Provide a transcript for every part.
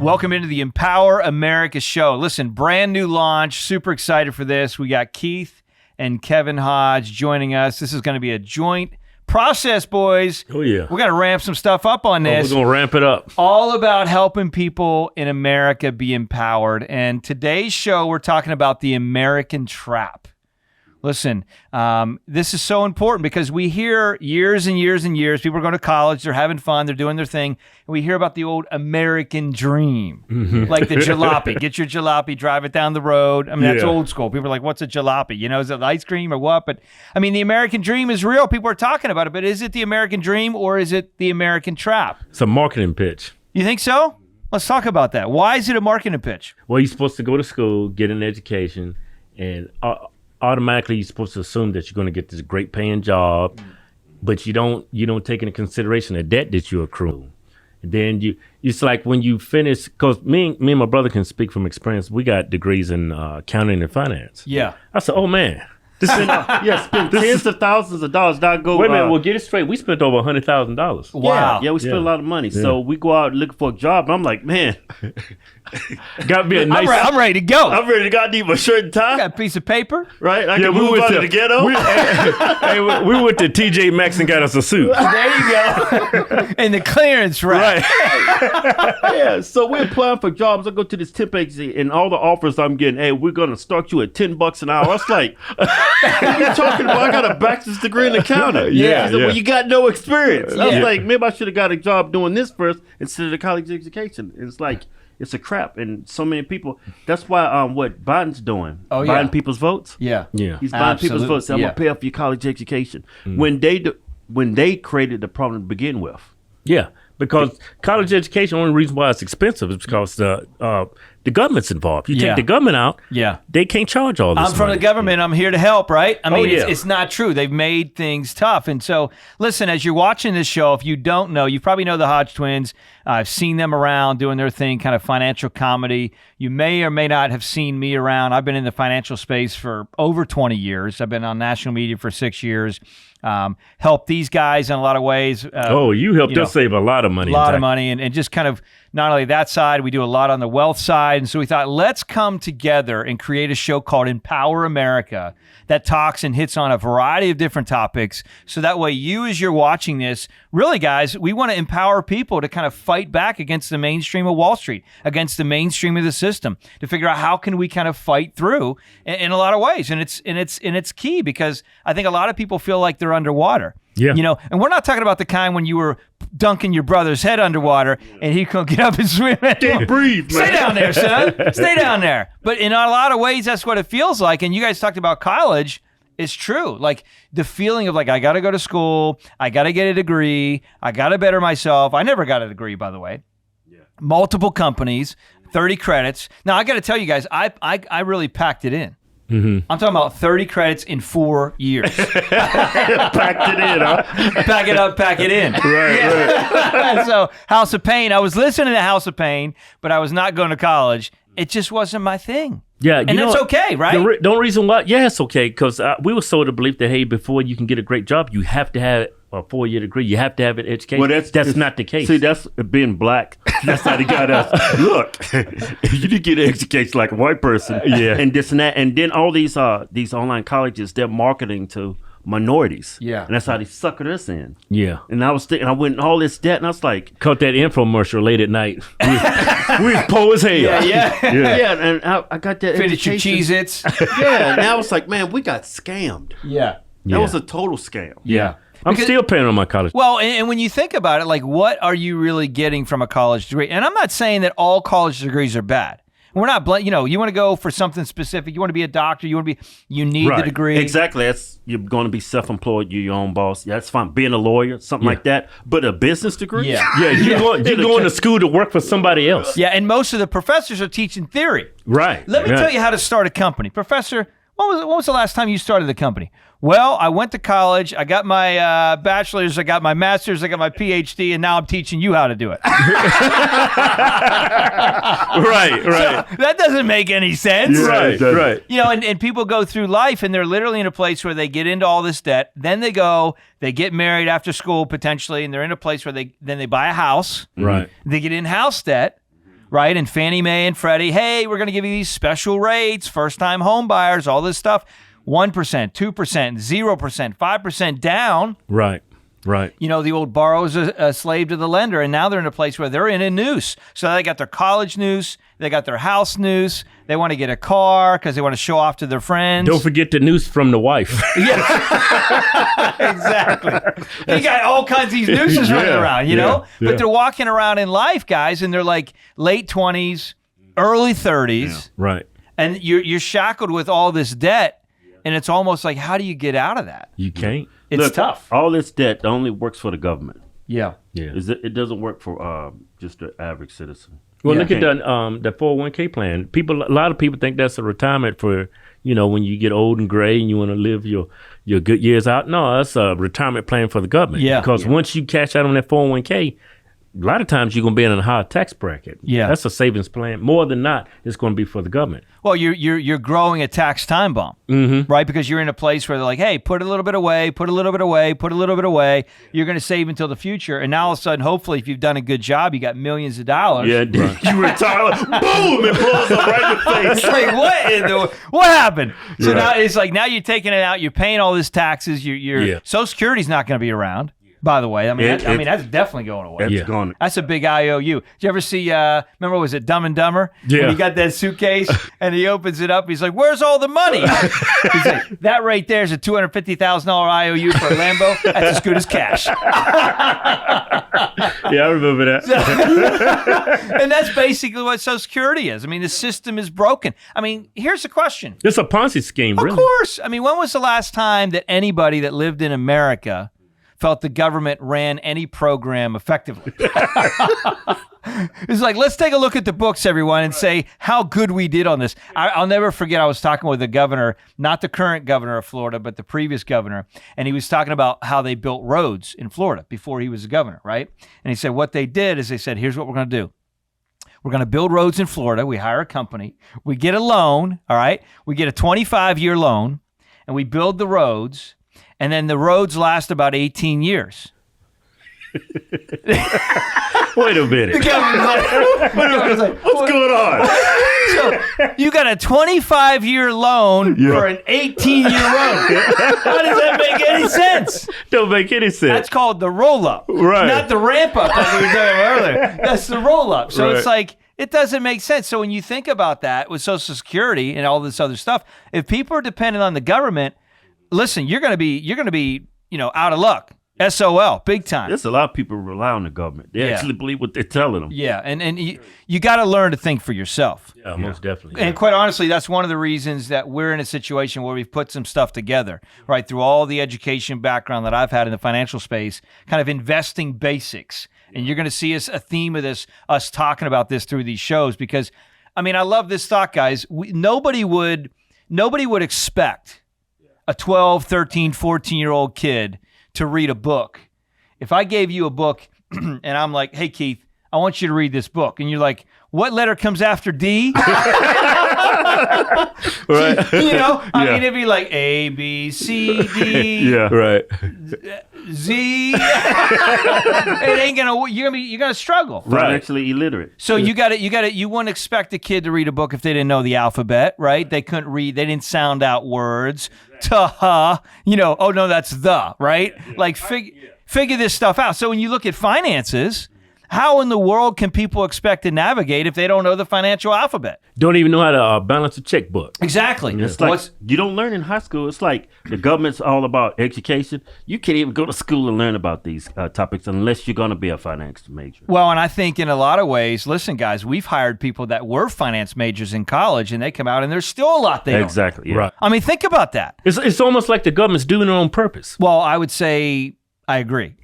Welcome into the Empower America show. Listen, brand new launch. Super excited for this. We got Keith and Kevin Hodge joining us. This is going to be a joint process, boys. Oh, yeah. We're going to ramp some stuff up on this. We're going to ramp it up. All about helping people in America be empowered. And today's show, we're talking about the American trap. Listen, this is so important because we hear years and years and years, people are going to college, they're having fun, they're doing their thing, and we hear about the old American dream, like the jalopy. Get your jalopy, drive it down the road. I mean, that's old school. People are like, what's a jalopy? You know, is it ice cream or what? But, I mean, the American dream is real. People are talking about it, but is it the American dream or is it the American trap? It's a marketing pitch. You think so? Let's talk about that. Why is it a marketing pitch? Well, you're supposed to go to school, get an education, and automatically you're supposed to assume that you're going to get this great paying job, but you don't take into consideration the debt that you accrue. And then it's like when you finish, because me and my brother can speak from experience. We got degrees in accounting and finance. Yeah. I said, oh man. Spend tens of thousands of dollars. Wait a minute, we'll get it straight. We spent over $100,000. Wow. Yeah, we spent a lot of money. Yeah. So we go out looking for a job, and I'm like, man, got to be a nice. I'm ready to go. I'm ready to go. I need my shirt and tie. Got a piece of paper, right? I can move out of the ghetto. We went to TJ Maxx and got us a suit. There you go. In the clearance rack. Right. Yeah. So we're applying for jobs. I go to this temp agency, and all the offers I'm getting, hey, we're gonna start you at $10 an hour. I was like, what are you talking about? I got a bachelor's degree in accounting. Yeah. He said, well, you got no experience. I was Yeah. like, maybe I should have got a job doing this first instead of the college education. It's like, it's a crap. And so many people, that's why what Biden's doing. Oh, yeah. Buying people's votes. Yeah. Yeah. He's buying people's votes. I'm going to pay off your college education. When they created the problem to begin with. Yeah. Because college education, the only reason why it's expensive is because the government's involved. You take the government out, they can't charge all this I'm from money. the government. I'm here to help, right? I mean, yeah. it's not true. They've made things tough. And so, listen, as you're watching this show, if you don't know, you probably know the Hodge twins. I've seen them around doing their thing, kind of financial comedy. You may or may not have seen me around. I've been in the financial space for over 20 years. I've been on national media for 6 years. Helped these guys in a lot of ways. You helped us save a lot of money. A lot of money. And just kind of not only that side, we do a lot on the wealth side. And so we thought, let's come together and create a show called Empower America that talks and hits on a variety of different topics. So that way you, as you're watching this, really, guys, we want to empower people to kind of fight back against the mainstream of Wall Street, against the mainstream of the system, to figure out how can we kind of fight through in a lot of ways. And it's key because I think a lot of people feel like they're underwater. Yeah. You know, and we're not talking about the kind when you were dunking your brother's head underwater and he couldn't get up and swim. Can't breathe, man. Stay down there, son. Stay down there. But in a lot of ways, that's what it feels like. And you guys talked about college. It's true. Like the feeling of like, I got to go to school. I got to get a degree. I got to better myself. I never got a degree, by the way. Yeah. Multiple companies, 30 credits. Now, I got to tell you guys, I really packed it in. Mm-hmm. I'm talking about 30 credits in 4 years. Packed it in, huh? Pack it up, pack it in. Right. So, House of Pain, I was listening to House of Pain, but I was not going to college. It just wasn't my thing. Yeah, and that's okay, right? The only reason why, it's okay, because we were sold the belief that, hey, before you can get a great job, you have to have a 4-year degree. You have to have an education. Well, that's not the case. See, that's being black. That's how they got us. Look, if you didn't get an education like a white person, and this and that, and then all these online colleges, they're marketing to minorities. Yeah. And that's how they suckered us in. Yeah. And I was thinking, I went in all this debt, and I was like, caught that infomercial late at night. We was poor as hell. Yeah. And I got that Finish your education. Cheez-Its. Yeah, and I was like, man, we got scammed. Yeah. That was a total scam. Yeah. I'm still paying on my college. Well, and when you think about it, like, what are you really getting from a college degree? And I'm not saying that all college degrees are bad. We're not, you want to go for something specific. You want to be a doctor. You need the degree. Exactly. You're going to be self-employed. You're your own boss. Yeah, that's fine. Being a lawyer, something like that. But a business degree? Yeah, you're going to school to work for somebody else. Yeah, and most of the professors are teaching theory. Right. Let me tell you how to start a company. Professor, when was the last time you started a company? Well, I went to college. I got my bachelor's. I got my master's. I got my PhD, and now I'm teaching you how to do it. Right. So, that doesn't make any sense. Right. And people go through life, and they're literally in a place where they get into all this debt. Then they get married after school potentially, and they're in a place where they buy a house. Right. They get in house debt. right? And Fannie Mae and Freddie, hey, we're going to give you these special rates, first-time home buyers, all this stuff. 1%, 2%, 0%, 5% down. Right. You know, the old borrower's a slave to the lender, and now they're in a place where they're in a noose. So they got their college noose, they got their house noose, they want to get a car because they want to show off to their friends. Don't forget the noose from the wife. Exactly. You got all kinds of these nooses running around, you know? But they're walking around in life, guys, and they're like late 20s, early 30s. Yeah. Right. And you're shackled with all this debt, and it's almost like, how do you get out of that? You can't. It's tough. All this debt only works for the government. Yeah. It doesn't work for just the average citizen. Well, look at the 401k plan. A lot of people think that's a retirement for, you know, when you get old and gray and you want to live your good years out. No, that's a retirement plan for the government. Yeah. Because once you cash out on that 401k, a lot of times you're going to be in a higher tax bracket. Yeah. That's a savings plan. More than not, it's going to be for the government. Well, you're growing a tax time bomb, right? Because you're in a place where they're like, hey, put a little bit away, put a little bit away, put a little bit away. You're going to save until the future. And now all of a sudden, hopefully, if you've done a good job, you got millions of dollars. Yeah, you retire, boom, it blows up right in the face. It's like, what happened? So now it's like, now you're taking it out, you're paying all this taxes, your Social Security's not going to be around. By the way, I mean, that's definitely going away. It's gone. That's a big IOU. Did you ever see, remember, was it Dumb and Dumber? Yeah. When he got that suitcase and he opens it up, he's like, where's all the money? He's like, that right there is a $250,000 IOU for a Lambo. That's as good as cash. Yeah, I remember that. And that's basically what Social Security is. I mean, the system is broken. I mean, here's the question. It's a Ponzi scheme, really. Of course. I mean, when was the last time that anybody that lived in America felt the government ran any program effectively? It's like, let's take a look at the books, everyone, and say how good we did on this. I'll never forget, I was talking with the governor, not the current governor of Florida, but the previous governor, and he was talking about how they built roads in Florida before he was the governor, right? And he said what they did is they said, here's what we're going to do. We're going to build roads in Florida. We hire a company. We get a loan, all right? We get a 25-year loan, and we build the roads. And then the roads last about 18 years. Wait a minute. What's going on? So you got a 25-year loan for an 18-year road. How does that make any sense? Don't make any sense. That's called the roll-up. Right. Not the ramp-up like we were talking about earlier. That's the roll-up. So Right. it's like, it doesn't make sense. So when you think about that with Social Security and all this other stuff, if people are dependent on the government, listen, you're going to be, out of luck. SOL, big time. There's a lot of people who rely on the government. They actually believe what they're telling them. Yeah, and you got to learn to think for yourself. Yeah, most definitely. And quite honestly, that's one of the reasons that we're in a situation where we've put some stuff together, right, through all the education background that I've had in the financial space, kind of investing basics. And you're going to see a theme of this, us talking about this through these shows, because, I mean, I love this thought, guys. Nobody would expect a 12, 13, 14-year-old kid to read a book. If I gave you a book and I'm like, hey, Keith, I want you to read this book. And you're like, what letter comes after D? Right. I mean, it'd be like A, B, C, D, Right. Z. It ain't gonna. You're gonna struggle. Financially illiterate. So you wouldn't expect a kid to read a book if they didn't know the alphabet, right? They couldn't read. They didn't sound out words. Oh no, that's the, right? Like figure this stuff out. So when you look at finances, how in the world can people expect to navigate if they don't know the financial alphabet? Don't even know how to balance a checkbook. Exactly. It's like you don't learn in high school. It's like the government's all about education. You can't even go to school and learn about these topics unless you're going to be a finance major. Well, and I think in a lot of ways, listen, guys, we've hired people that were finance majors in college, and they come out and there's still a lot they don't know. Exactly. Yeah. Right. I mean, think about that. It's almost like the government's doing it on purpose. Well, I would say I agree.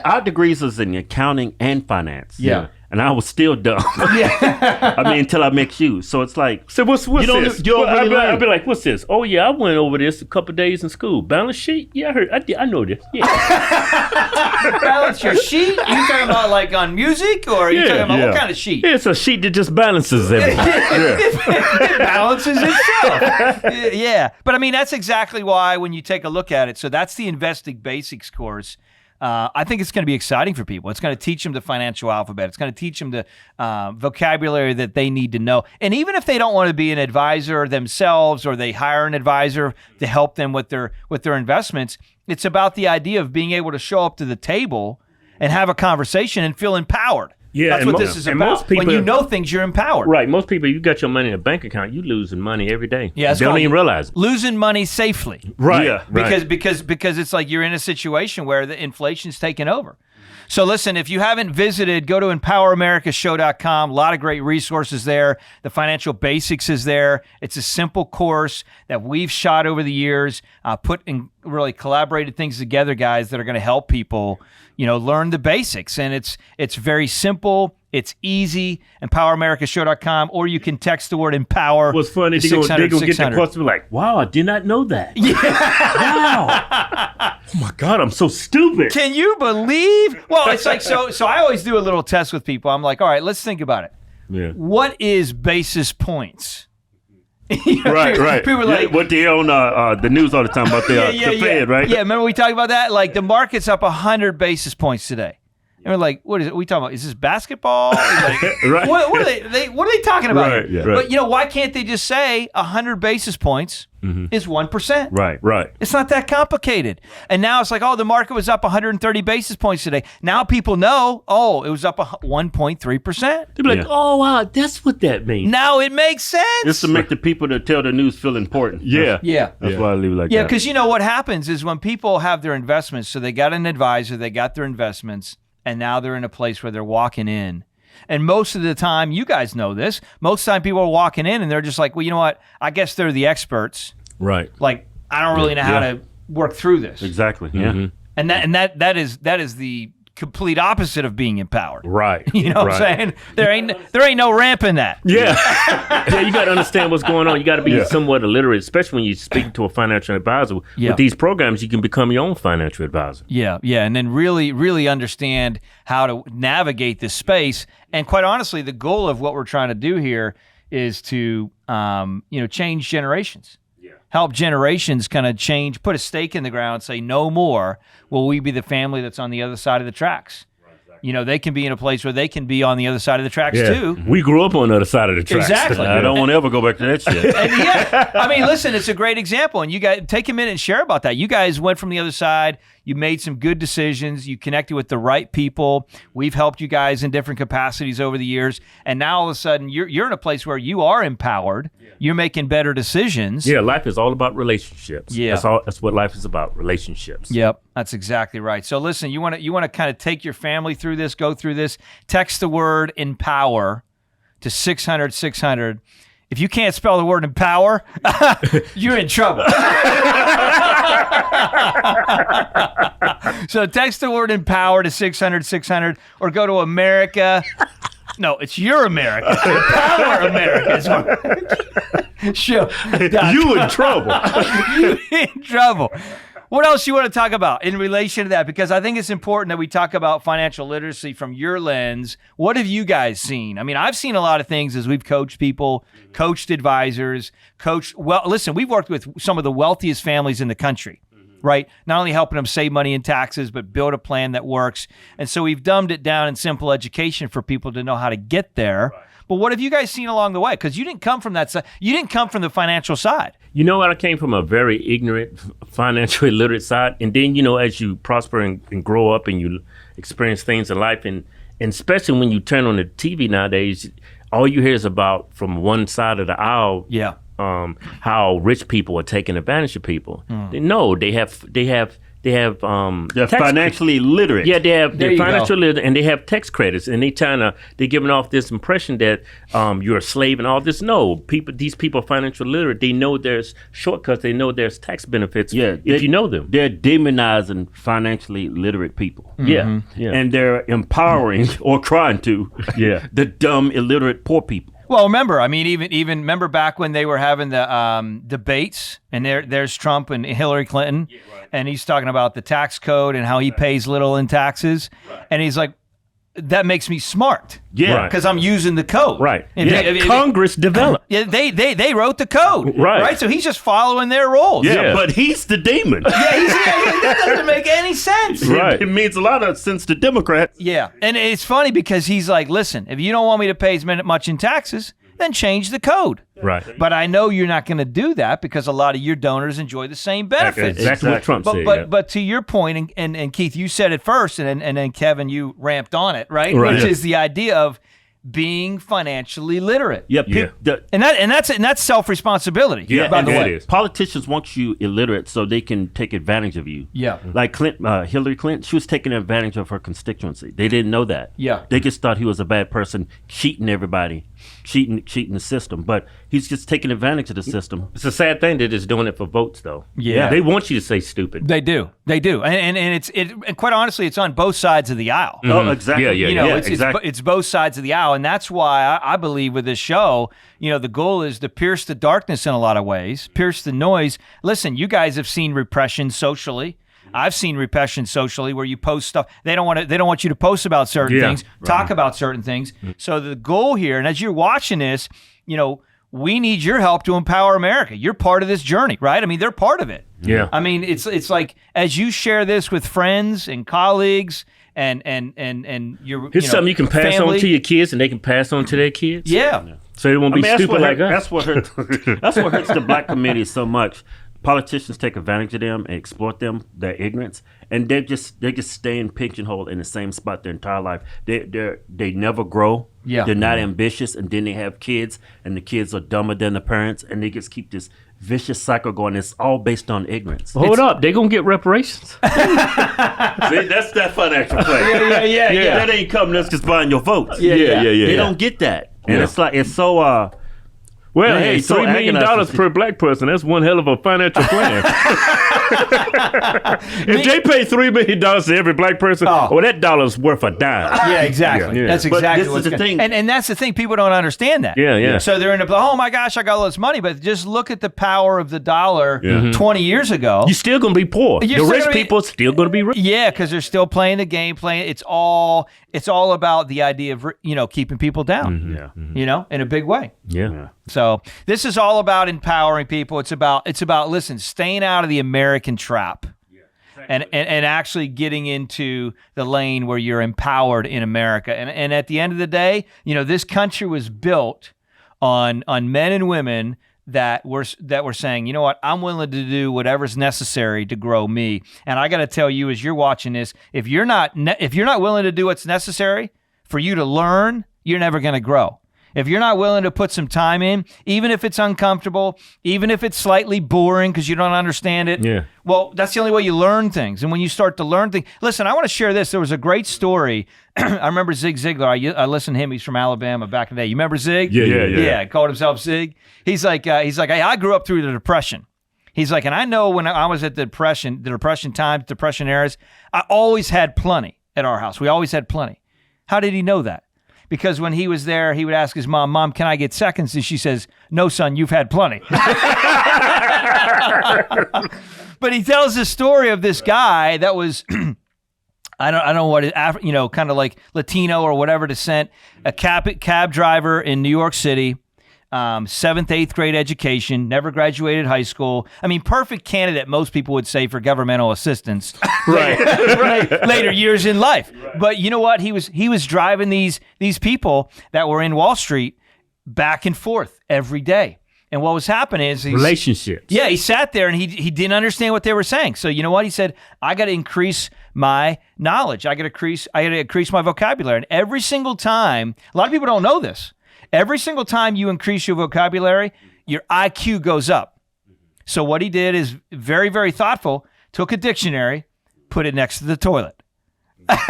Our degrees was in accounting and finance. Yeah. And I was still dumb. I mean, until I met you. So it's like, So what's You don't- this? you don't really learn. I'd be like, what's this? Oh yeah, I went over this a couple of days in school. Balance sheet? Yeah, I know this. Yeah. Balance your sheet? You talking about like on music, or are you talking about what kind of sheet? It's a sheet that just balances everything. It balances itself. Yeah. But I mean, that's exactly why when you take a look at it, so that's the Investing Basics course I think it's going to be exciting for people. It's going to teach them the financial alphabet. It's going to teach them the vocabulary that they need to know. And even if they don't want to be an advisor themselves, or they hire an advisor to help them with their investments, it's about the idea of being able to show up to the table and have a conversation and feel empowered. Yeah, that's what this is about. Most people, when you know things, you're empowered. Right. Most people, you got your money in a bank account, you losing money every day. Yeah, they don't even realize it. Losing money safely. Right. Yeah. Because it's like you're in a situation where the inflation's taken over. So listen, if you haven't visited, go to empoweramericaShow.com. A lot of great resources there. The financial basics is there. It's a simple course that we've shot over the years, put and really collaborated things together, guys, that are going to help people, learn the basics. And it's very simple. It's easy. EmpowerAmericaShow.com, or you can text the word empower. What's funny, they're going to get the question like, wow, I did not know that. Yeah. Wow. Oh my God, I'm so stupid. Can you believe? Well, it's like, so I always do a little test with people. I'm like, all right, let's think about it. Yeah. What is basis points? Right. People are like, what they hear on the news all the time about the Fed, right? Yeah, remember we talked about that? Like the market's up 100 basis points today. And we're like, what is it? We talking about? Is this basketball? Like, Right. What are they talking about? Right, here? yeah. But why can't they just say 100 basis points is 1%? Right. It's not that complicated. And now it's like, the market was up 130 basis points today. Now people know, it was up 1.3%. They'll be like, oh, wow, that's what that means. Now it makes sense. It's to make the people that tell the news feel important. Yeah. That's why I leave it like that. Yeah, because what happens is when people have their investments, so they got an advisor, they got their investments, and now they're in a place where they're walking in. And most of the time, you guys know this, most of the time people are walking in and they're just like, well, you know what? I guess they're the experts. Right. Like, I don't really know how to work through this. Exactly. Yeah. And that is the complete opposite of being empowered. Right. You know what I'm saying? There ain't no ramp in that. Yeah. Yeah, you got to understand what's going on. You got to be somewhat illiterate, especially when you speak to a financial advisor. Yeah. With these programs, you can become your own financial advisor. Yeah, and then really, really understand how to navigate this space. And quite honestly, the goal of what we're trying to do here is to, change generations. Help generations kind of change, put a stake in the ground, say, no more will we be the family that's on the other side of the tracks. They can be in a place where they can be on the other side of the tracks too. We grew up on the other side of the tracks. Exactly. I don't want to ever go back to that shit. And listen, it's a great example. And you guys, take a minute and share about that. You guys went from the other side. You made some good decisions. You connected with the right people. We've helped you guys in different capacities over the years. And now all of a sudden, you're in a place where you are empowered. You're making better decisions. Yeah, life is all about relationships. Yeah. That's what life is about, relationships. Yep, that's exactly right. So listen, you want to kind of take your family through this, go through this. Text the word empower to 600-600. If you can't spell the word empower, you're in trouble. So text the word empower to 600-600 or go to America. No, it's your America. Empower America. Sure. You in trouble. You in trouble. What else you want to talk about in relation to that? Because I think it's important that we talk about financial literacy from your lens. What have you guys seen? I mean, I've seen a lot of things as we've coached people, coached advisors, listen, we've worked with some of the wealthiest families in the country, right? Not only helping them save money in taxes, but build a plan that works. And so we've dumbed it down in simple education for people to know how to get there. Right. But what have you guys seen along the way? Because you didn't come from that side. You didn't come from the financial side. You know what? I came from a very ignorant, financially illiterate side. And then, as you prosper and grow up and you experience things in life, and especially when you turn on the TV nowadays, all you hear is about from one side of the aisle. Yeah. How rich people are taking advantage of people. No, they're financially literate. Yeah, they're financially literate, and they have tax credits, and they're giving off this impression that you're a slave and all this. No, these people are financially literate. They know there's shortcuts. They know there's tax benefits. Yeah, if you know them. They're demonizing financially literate people. Mm-hmm. Yeah, and they're empowering or trying to. The dumb, illiterate, poor people. Well, remember, I mean, even remember back when they were having the debates, and there's Trump and Hillary Clinton, and he's talking about the tax code and how he pays little in taxes, and he's like, that makes me smart. Yeah. Because I'm using the code. Right. If Congress developed. yeah, they wrote the code. Right. So he's just following their rules. Yeah, but he's the demon. That doesn't make any sense. Right. It means a lot of sense to Democrats. Yeah. And it's funny because he's like, listen, if you don't want me to pay as much in taxes, then change the code. Right. But I know you're not going to do that because a lot of your donors enjoy the same benefits. Exactly what Trump said. But to your point, and Keith, you said it first, and then Kevin, you ramped on it, right? Right. Which is the idea of being financially literate. Yeah, And that's self-responsibility. Yeah, by the it way. is. Politicians want you illiterate so they can take advantage of you. Yeah. Like Hillary Clinton, she was taking advantage of her constituency. They didn't know that. Yeah. They just thought he was a bad person, cheating everybody, cheating the system. But he's just taking advantage of the system. It's a sad thing that it's doing it for votes, though. Yeah. They want you to say stupid. They do, and and quite honestly, it's on both sides of the aisle. Oh, exactly. Yeah. You know, exactly. it's both sides of the aisle, and that's why I believe with this show, you know, the goal is to pierce the darkness in a lot of ways, pierce the noise. Listen, you guys have seen repression socially. I've seen repression socially where you post stuff. They don't want you to post about certain things, talk about certain things. So the goal here, and as you're watching this, you know, we need your help to empower America. You're part of this journey, right? I mean, they're part of it. Yeah. I mean, it's like as you share this with friends and colleagues and your It's something you can pass family. on to your kids, and they can pass on to their kids. Yeah. So they won't be stupid like us. That's what hurts. That's what hurts the black community so much. Politicians take advantage of them and exploit them, their ignorance, and they just stay in pigeonhole in the same spot their entire life. They never grow. Yeah. They're not ambitious, and then they have kids, and the kids are dumber than the parents, and they just keep this vicious cycle going. It's all based on ignorance. Hold up, they're gonna get reparations. See, that's that financial play. Yeah. That ain't coming. That's just buying your votes. Yeah. They don't get that, and it's like it's so. Well, Man, hey, it's so $3 million agonizing. per black person, that's one hell of a financial plan. If they pay $3 million to every black person, that dollar's worth a dime. Yeah, exactly. Yeah. That's But exactly this is what's the going thing. And that's the thing. People don't understand that. Yeah. So they're in the, oh my gosh, I got all this money. But just look at the power of the dollar 20 years ago. You're still going to be poor. You're The still rich gonna be- people are still going to be rich. Yeah, because they're still playing the game, it's all about the idea of, you know, keeping people down, you know, in a big way. Yeah. So this is all about empowering people. It's about listen, staying out of the American trap. And actually getting into the lane where you're empowered in America. And at the end of the day, you know, this country was built on men and women that were saying, you know what, I'm willing to do whatever's necessary to grow me. And I got to tell you, as you're watching this, if you're not willing to do what's necessary for you to learn, you're never going to grow. If you're not willing to put some time in, even if it's uncomfortable, even if it's slightly boring because you don't understand it, well, that's the only way you learn things. And when you start to learn things, listen, I want to share this. There was a great story. I remember Zig Ziglar. I listened to him. He's from Alabama back in the day. You remember Zig? Yeah. He called himself Zig. He's like, hey, I grew up through the Depression. He's like, and I know when I was at the Depression times, Depression eras, I always had plenty at our house. We always had plenty. How did he know that? Because when he was there, he would ask his mom, can I get seconds? And she says, no, son, you've had plenty. But he tells the story of this guy that was, I don't know what, you know, kind of like Latino or whatever descent, a cab driver in New York City, 7th, 8th grade education, never graduated high school. I mean, perfect candidate, most people would say, for governmental assistance. Later years in life. But you know what? He was driving these people that were in Wall Street back and forth every day. And what was happening is relationships. Yeah, he sat there and he didn't understand what they were saying. So you know what? He said, I got to increase my knowledge. I got to increase my vocabulary. And every single time, a lot of people don't know this. Every single time you increase your vocabulary, your IQ goes up. So what he did is very, very thoughtful, took a dictionary, put it next to the toilet. Like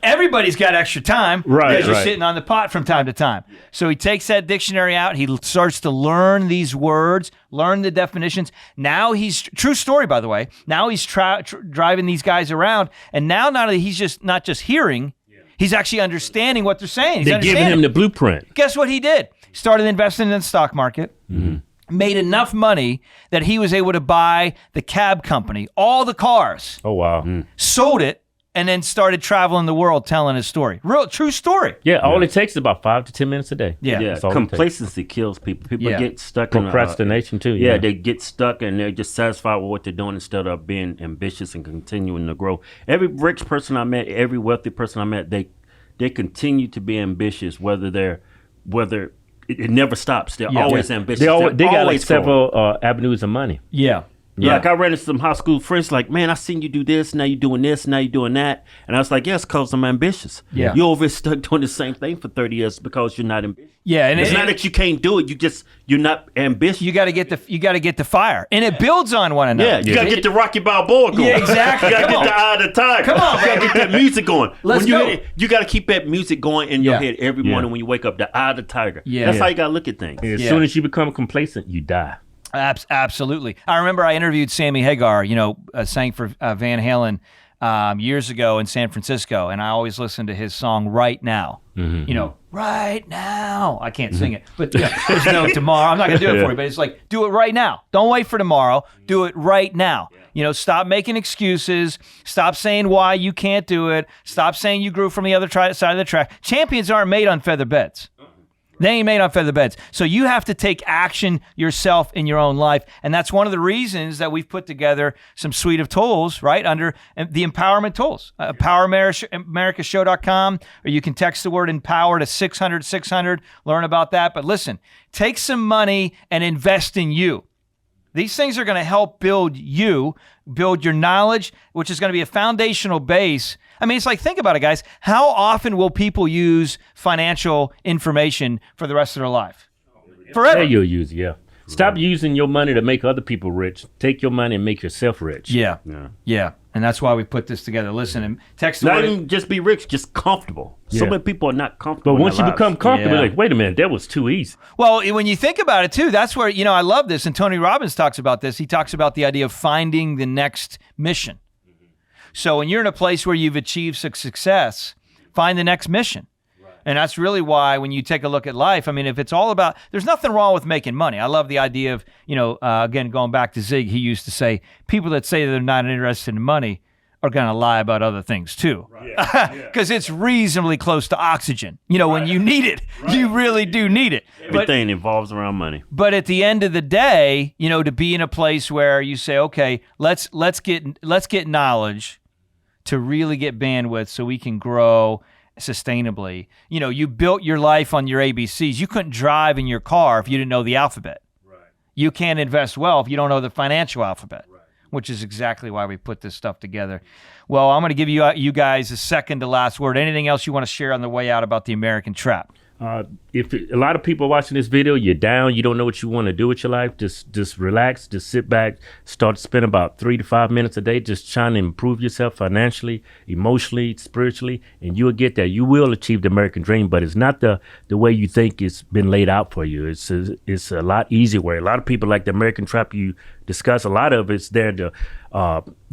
everybody's got extra time because you're sitting on the pot from time to time. So he takes that dictionary out. He starts to learn these words, learn the definitions. Now true story, by the way. Now he's driving these guys around, and now he's not just hearing. He's actually understanding what they're saying. They're giving him the blueprint. Guess what he did? Started investing in the stock market. Made enough money that he was able to buy the cab company, all the cars. Oh, wow. Sold it, and then started traveling the world telling his story. Real true story. Yeah, all it takes is about 5 to 10 minutes a day. Yeah. That's all it takes. Complacency kills people. People Yeah. get stuck Procrastination too. Yeah, they get stuck and they're just satisfied with what they're doing instead of being ambitious and continuing to grow. Every rich person I met, every wealthy person I met, they continue to be ambitious. Whether it never stops. They're always ambitious. They got like always growing. several avenues of money. Yeah. Yeah. Like I ran into some high school friends like, man, I seen you do this, now you're doing this, now you're doing that. And I was like, yes, because I'm ambitious. Yeah. You're over here stuck doing the same thing for 30 years because you're not ambitious. Yeah, and It's not that you can't do it, you're not ambitious. you got to get the fire, and it builds on one another. Yeah, you gotta get the Rocky Balboa going. Yeah, exactly. You gotta Come get on. the Eye of the Tiger. Come on, you gotta get that music going. Let's when you go. hit it, you gotta keep that music going in your Yeah. head every morning when you wake up. The Eye of the Tiger. Yeah. That's Yeah. how you gotta look at things. As Yeah. soon as you become complacent, you die. Absolutely. I remember I interviewed Sammy Hagar, sang for Van Halen years ago in San Francisco, and I always listened to his song "Right Now." Right now. I can't sing it, but there's no tomorrow. I'm not gonna do it for you, but it's like, do it right now. Don't wait for tomorrow. Do it right now. Stop making excuses. Stop saying why you can't do it. Stop saying you grew from the other side of the track. Champions aren't made on feather beds. They ain't made on feather beds. So you have to take action yourself in your own life. And that's one of the reasons that we've put together some suite of tools, right, under the empowerment tools. PowerAmericashow.com, or you can text the word empower to 600-600, learn about that. But listen, take some money and invest in you. These things are going to help build you, build your knowledge, which is going to be a foundational base. I mean, it's like, think about it, guys. How often will people use financial information for the rest of their life? Forever. Yeah, you'll use it, yeah. Stop using your money to make other people rich. Take your money and make yourself rich. Yeah. And that's why we put this together. Listen, and text the Not word. even just be rich, just comfortable. So Yeah. many people are not comfortable. But in once you their become lives. comfortable, Yeah. like, wait a minute, that was too easy. Well, when you think about it, too, that's where, I love this. And Tony Robbins talks about this. He talks about the idea of finding the next mission. So when you're in a place where you've achieved success, find the next mission. And that's really why when you take a look at life, I mean, if it's all about, there's nothing wrong with making money. I love the idea of, again, going back to Zig, he used to say, people that say they're not interested in money are going to lie about other things too. Because it's reasonably close to oxygen. When you need it, you really do need it. Everything involves around money. But at the end of the day, to be in a place where you say, okay, let's get knowledge to really get bandwidth so we can grow sustainably. You built your life on your ABCs. You couldn't drive in your car if you didn't know the alphabet. Right. You can't invest well if you don't know the financial alphabet, which is exactly why we put this stuff together. Well, I'm going to give you guys a second to last word. Anything else you want to share on the way out about the American Trap? If a lot of people are watching this video, you're down, you don't know what you want to do with your life, just relax, just sit back, start to spend about 3 to 5 minutes a day just trying to improve yourself financially, emotionally, spiritually, and you'll get there. You will achieve the American dream, but it's not the way you think it's been laid out for you. It's a lot easier way. A lot of people like the American Trap you discuss, a lot of it's there to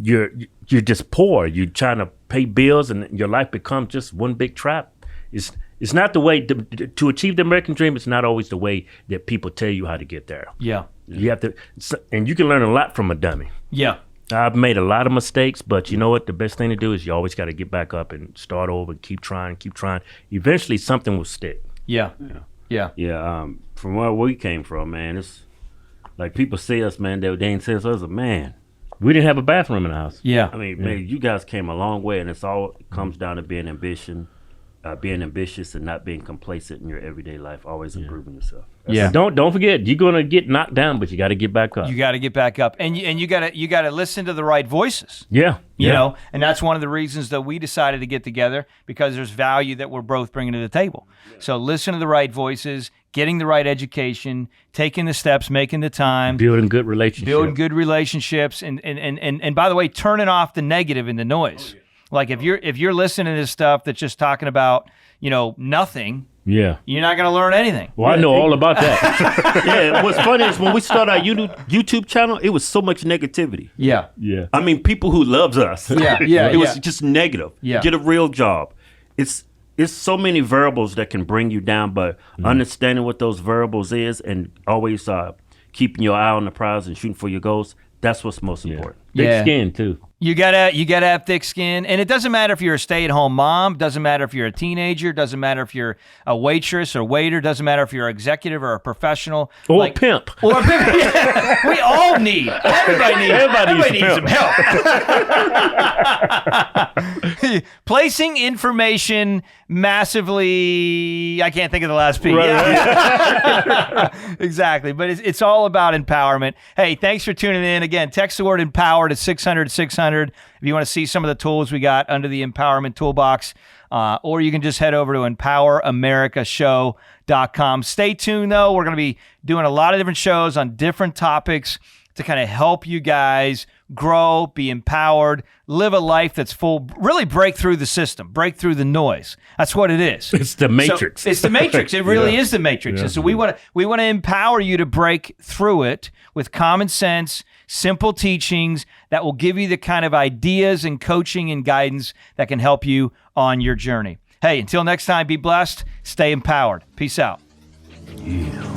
you're just poor. You're trying to pay bills and your life becomes just one big trap. It's not the way to achieve the American dream. It's not always the way that people tell you how to get there. Yeah. You have to, and you can learn a lot from a dummy. Yeah. I've made a lot of mistakes, but you know what? The best thing to do is you always got to get back up and start over and keep trying. Eventually, something will stick. Yeah. From where we came from, man, it's like people see us, man. They ain't see us as a man. We didn't have a bathroom in the house. Yeah. I mean, man, you guys came a long way, and it comes down to being ambitious and not being complacent in your everyday life, always improving yourself. Don't forget, you're gonna get knocked down, but you got to get back up. You got to get back up, and you got to listen to the right voices. Yeah. You know, and that's one of the reasons that we decided to get together, because there's value that we're both bringing to the table. So listen to the right voices, getting the right education, taking the steps, making the time, building good relationships, and by the way, turning off the negative and the noise. Like if you're listening to this stuff that's just talking about, nothing, you're not going to learn anything. Well, I know all about that. Yeah, what's funny is when we started our YouTube channel, it was so much negativity. Yeah. I mean, people who loves us. It was just negative. Yeah. Get a real job. It's so many variables that can bring you down, but understanding what those variables is and always keeping your eye on the prize and shooting for your goals, that's what's most important. Thick skin too. You gotta have thick skin, and it doesn't matter if you're a stay-at-home mom. Doesn't matter if you're a teenager. Doesn't matter if you're a waitress or waiter. Doesn't matter if you're an executive or a professional or a pimp. Or a pimp. Yeah. We all need. Everybody needs some help. Placing information massively. I can't think of the last P. Right. Yeah. Exactly, but it's all about empowerment. Hey, thanks for tuning in. Again, text the word empowered to 600-600 if you want to see some of the tools we got under the empowerment toolbox, or you can just head over to empoweramericashow.com. Stay tuned, though. We're going to be doing a lot of different shows on different topics to kind of help you guys grow, be empowered, live a life that's full, really break through the system, break through the noise. That's what it is. It's the matrix. So it's the matrix. It really is the matrix. Yeah. And so we want to empower you to break through it with common sense, simple teachings that will give you the kind of ideas and coaching and guidance that can help you on your journey. Hey, until next time, be blessed, stay empowered. Peace out. Yeah.